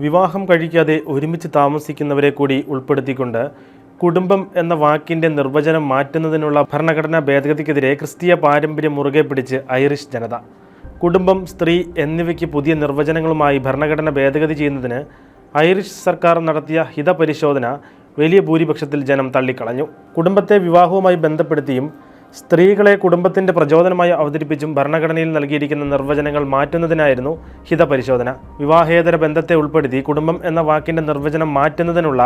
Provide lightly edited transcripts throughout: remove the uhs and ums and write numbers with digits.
വിവാഹം കഴിക്കാതെ ഒരുമിച്ച് താമസിക്കുന്നവരെ കൂടി ഉൾപ്പെടുത്തിക്കൊണ്ട് കുടുംബം എന്ന വാക്കിൻ്റെ നിർവചനം മാറ്റുന്നതിനുള്ള ഭരണഘടനാ ഭേദഗതിക്കെതിരെ ക്രിസ്തീയ പാരമ്പര്യം മുറുകെ പിടിച്ച് ഐറിഷ് ജനത. കുടുംബം, സ്ത്രീ എന്നിവയ്ക്ക് പുതിയ നിർവചനങ്ങളുമായി ഭരണഘടന ഭേദഗതി ചെയ്യുന്നതിന് ഐറിഷ് സർക്കാർ നടത്തിയ ഹിതപരിശോധന വലിയ ഭൂരിപക്ഷത്തിൽ ജനം തള്ളിക്കളഞ്ഞു. കുടുംബത്തെ വിവാഹവുമായി ബന്ധപ്പെടുത്തിയും സ്ത്രീകളെ കുടുംബത്തിൻ്റെ പ്രചോദനമായി അവതരിപ്പിച്ചും ഭരണഘടനയിൽ നൽകിയിരിക്കുന്ന നിർവചനങ്ങൾ മാറ്റുന്നതിനായിരുന്നു ഹിതപരിശോധന. വിവാഹേതര ബന്ധത്തെ ഉൾപ്പെടുത്തി കുടുംബം എന്ന വാക്കിൻ്റെ നിർവചനം മാറ്റുന്നതിനുള്ള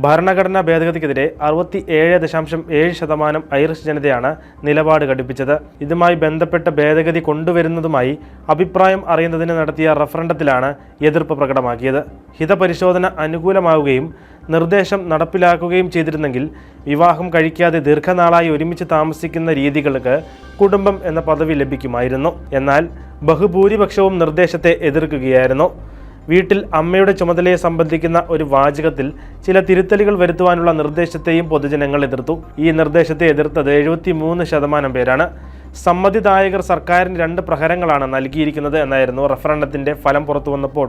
ഭരണഘടനാ ഭേദഗതിക്കെതിരെ 67.7% ഐറിഷ് ജനതയാണ് നിലപാട് ഘടിപ്പിച്ചത്. ഇതുമായി ബന്ധപ്പെട്ട ഭേദഗതി കൊണ്ടുവരുന്നതുമായി അഭിപ്രായം അറിയുന്നതിന് നടത്തിയ റഫറണ്ടത്തിലാണ് എതിർപ്പ് പ്രകടമാക്കിയത്. ഹിതപരിശോധന അനുകൂലമാവുകയും നിർദ്ദേശം നടപ്പിലാക്കുകയും ചെയ്തിരുന്നെങ്കിൽ വിവാഹം കഴിക്കാതെ ദീർഘനാളായി ഒരുമിച്ച് താമസിക്കുന്ന രീതികൾക്ക് കുടുംബം എന്ന പദവി ലഭിക്കുമായിരുന്നു. എന്നാൽ ബഹുഭൂരിപക്ഷവും നിർദ്ദേശത്തെ എതിർക്കുകയായിരുന്നു. വീട്ടിൽ അമ്മയുടെ ചുമതലയെ സംബന്ധിക്കുന്ന ഒരു വാചകത്തിൽ ചില തിരുത്തലുകൾ വരുത്തുവാനുള്ള നിർദ്ദേശത്തെയും പൊതുജനങ്ങൾ എതിർത്തു. ഈ നിർദ്ദേശത്തെ എതിർത്തത് 73% പേരാണ്. സമ്മതിദായകർ സർക്കാരിന് 2 പ്രഹരങ്ങളാണ് നൽകിയിരിക്കുന്നത് എന്നായിരുന്നു റഫറണ്ടത്തിന്റെ ഫലം പുറത്തു വന്നപ്പോൾ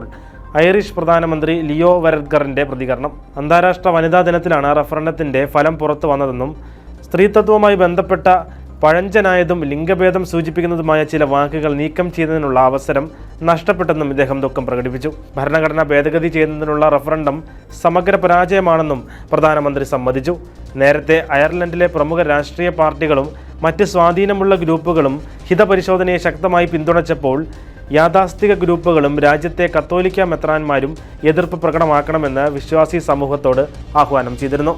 ഐറിഷ് പ്രധാനമന്ത്രി ലിയോ വരദ്കറിന്റെ പ്രതികരണം. അന്താരാഷ്ട്ര വനിതാ ദിനത്തിലാണ് റഫറണ്ടത്തിന്റെ ഫലം പുറത്തു വന്നതെന്നും സ്ത്രീത്വവുമായി ബന്ധപ്പെട്ട പഴഞ്ചനായതും ലിംഗഭേദം സൂചിപ്പിക്കുന്നതുമായ ചില വാക്കുകൾ നീക്കം ചെയ്യുന്നതിനുള്ള അവസരം നഷ്ടപ്പെട്ടെന്നും ഇദ്ദേഹം ദുഃഖം പ്രകടിപ്പിച്ചു. ഭരണഘടന ഭേദഗതി ചെയ്യുന്നതിനുള്ള റഫറണ്ടം സമഗ്ര പരാജയമാണെന്നും പ്രധാനമന്ത്രി സമ്മതിച്ചു. നേരത്തെ അയർലൻഡിലെ പ്രമുഖ രാഷ്ട്രീയ പാർട്ടികളും മറ്റ് സ്വാധീനമുള്ള ഗ്രൂപ്പുകളും ഹിതപരിശോധനയെ ശക്തമായി പിന്തുണച്ചപ്പോൾ യാഥാസ്ഥിക ഗ്രൂപ്പുകളും രാജ്യത്തെ കത്തോലിക്ക മെത്രാന്മാരും എതിർപ്പ് പ്രകടമാക്കണമെന്ന് വിശ്വാസി സമൂഹത്തോട് ആഹ്വാനം ചെയ്തിരുന്നു.